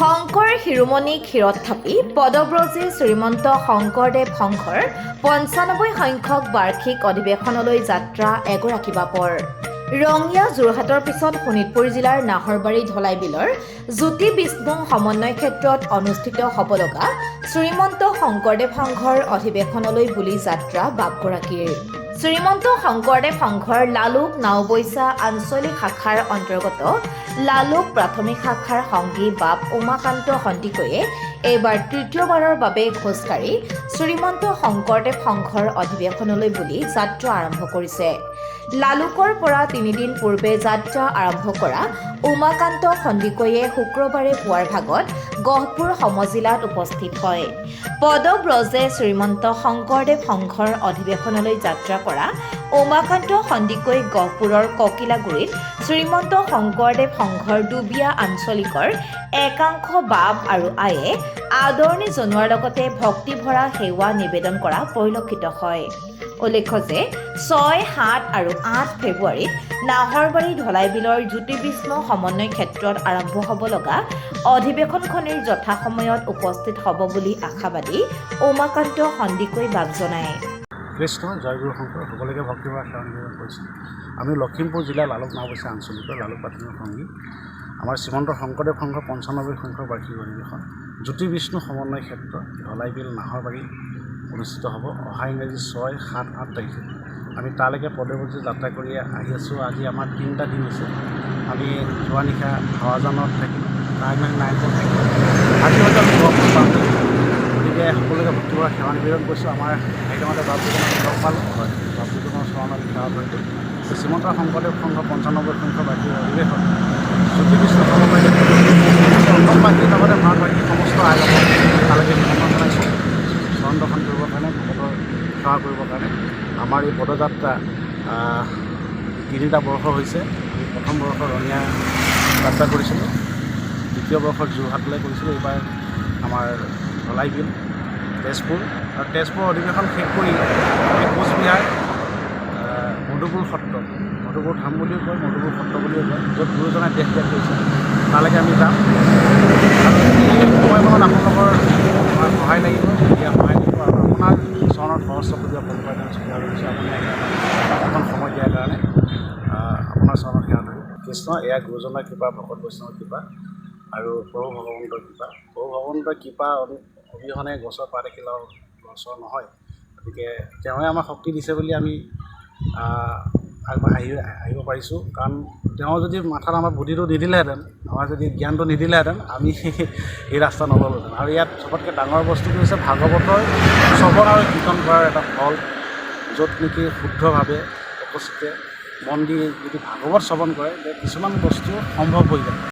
শংকৰ শিৰোমণি ক্ষীৰত থাপি পদব্ৰজী শ্ৰীমন্ত শংকৰদেৱ সংঘৰ ৯৫ সংখ্যক বাৰ্ষিক অধিৱেশনলৈ যাত্ৰা এগৰাকী বাপৰ। ৰঙিয়া যোৰহাটৰ পিছত শোণিতপুৰ জিলাৰ নাহৰবাৰী ধলাই বিলৰ জ্যোতি বিষ্ণু সমন্বয় ক্ষেত্ৰত অনুষ্ঠিত হ'ব লগা শ্ৰীমন্ত শংকৰদেৱ সংঘৰ অধিৱেশনলৈ বুলি যাত্ৰা বাপগৰাকীৰ। শ্ৰীমন্ত শংকৰদেৱ সংঘৰ লালুক নাওবৈচা আঞ্চলিক শাখাৰ অন্তৰ্গত লালুক প্ৰাথমিক শাখাৰ সংগী বাপ উমাকান্ত সন্দিকৈয়ে এইবাৰ তৃতীয়বাৰৰ বাবে খোজকাঢ়ি শ্ৰীমন্ত শংকৰদেৱ সংঘৰ অধিৱেশনলৈ বুলি যাত্ৰা আৰম্ভ কৰিছে। লালুকৰ পৰা ৩ দিন পূৰ্বে যাত্ৰা আৰম্ভ কৰা উমাকান্ত সন্দিকৈয়ে শুক্ৰবাৰে পুৱাৰ ভাগত গহপুৰ সমজিলাত উপস্থিত হয়। পদব্ৰজে শ্ৰীমন্ত শংকৰদেৱ সংঘৰ অধিৱেশনলৈ যাত্ৰা কৰা উমাকান্ত সন্দিকৈ গহপুৰৰ ককিলাগুৰিত শ্ৰীমন্ত শংকৰদেৱ সংঘৰ ডুবিয়া আঞ্চলিকৰ একাংশ বাপ আৰু আয়ে আদৰণি জনোৱাৰ লগতে ভক্তিভৰা সেৱা নিবেদন কৰা পৰিলক্ষিত হয়। উল্লেখ্য যে ৬, ৭ আৰু ৮ ফেব্ৰুৱাৰীত নাহৰবাৰী ধলাই বিলৰ জ্যোতি বিষ্ণু সমন্বয় ক্ষেত্ৰত আৰম্ভ হ'ব লগা অধিৱেশনখনিৰ যথাসময়ত উপস্থিত হ'ব বুলি আশাবাদী উমাকান্ত সন্দিকৈ বাক জনায়। কৃষ্ণ জয়গুৰু শংকৰ সকলোকে ভক্তিভৰা সেৱা নিবেদন কৰিছোঁ। আমি লখিমপুৰ জিলাৰ লালুক নাওবৈচা আঞ্চলিকৰ লালুক প্ৰাথমিক সংগী আমাৰ শ্ৰীমন্ত শংকৰদেৱ সংঘৰ ৯৫ সংখ্যক বাৰ্ষিক অধিৱেশন জ্যোতি বিষ্ণু সমন্বয় ক্ষেত্ৰ ধলাই বিল নাহৰবাৰী অনুষ্ঠিত হ'ব অহা ইংৰাজী ৬, ৭, ৮ তাৰিখে। আমি তালৈকে পদব্ৰজে যাত্ৰা কৰি আহি আছোঁ। আজি আমাৰ ৩টা দিন হৈছে। আমি যোৱা নিশা হাৱাজানত থাকিলোঁ, আগদিনা নাইটত থাকিলোঁ, আজি হয়তো আমি গহপুৰ পাম। গতিকে সকলোকে ভক্তিভৰা সেৱা নিবেদন কৰিছোঁ। আমাৰ সেইকাৰণে বাপুজনক লগ পালোঁ, বাপুজনৰ চৰণত সেৱা কৰিলোঁ। শ্ৰীমন্ত শংকৰদেৱ সংঘৰ ৯৫ সংখ্যক বাৰ্ষিক অধিৱেশন জ্যোতি বিষ্ণু সমন্বয় অসমবাসীৰ লগতে ভাৰতবাসীৰ সমস্ত আয়োজক তালৈকে নিমন্ত্ৰণ জনাইছোঁ চৰণ দৰ্শন কৰিবৰ কাৰণে, ভকতৰ সেৱা কৰিবৰ কাৰণে। আমাৰ এই পদযাত্ৰা ৩টা বৰ্ষ হৈছে। আমি প্ৰথম বৰ্ষ ৰঙিয়া যাত্ৰা কৰিছিলোঁ, দ্বিতীয় বৰ্ষত যোৰহাটলৈ কৰিছিলোঁ, এইবাৰ আমাৰ ধলাই বিল তেজপুৰ আৰু তেজপুৰ অধিৱেশন শেষ কৰি আমি কোচবিহাৰ মধুপুৰ সত্ৰ, মধুপুৰ ধাম বুলিও কয়, মধুপুৰ সত্ৰ বুলিও কয়, য'ত গুৰুজনাই দেশ ত্যাগ কৰিছে, তালৈকে আমি যাম। আৰু এই সময়কণত আপোনালোকৰ সহায় লাগিব, এতিয়া সহায় লাগিব আৰু আপোনাৰ চৰণত সহস্ৰ কোটি পদুপায়ন স্বীকাৰ কৰিছোঁ। আপুনি এখন সময় দিয়াৰ কাৰণে আপোনাৰ চৰণত সেৱা ধৰিম। কৃষ্ণ এয়া গুৰুজনাৰ কৃপা, ভকত বৈষ্ণৱৰ কৃপা আৰু প্ৰভু ভগৱন্তৰ কৃপা। প্ৰভু ভগৱন্তৰ কৃপা অবিহনে গছৰ পাত এখিলাও গছৰ নহয়। গতিকে তেওঁৱে আমাক শক্তি দিছে বুলি আমি আগবাঢ়ি আহিব পাৰিছোঁ। কাৰণ তেওঁ যদি মাথাত আমাৰ বুদ্ধিটো নিদিলেহেঁতেন, আমাৰ যদি জ্ঞানটো নিদিলেহেঁতেন, আমি এই ৰাস্তা নল'লোহেঁতেন। আৰু ইয়াত চবতকৈ ডাঙৰ বস্তুটো হৈছে ভাগৱতৰ শ্ৰৱণ আৰু কীৰ্তন কৰাৰ এটা ফল, য'ত নেকি শুদ্ধভাৱে উপস্থিতে মন দি যদি ভাগৱত শ্ৰৱণ কৰে, কিছুমান বস্তু সম্ভৱ হৈ যায়।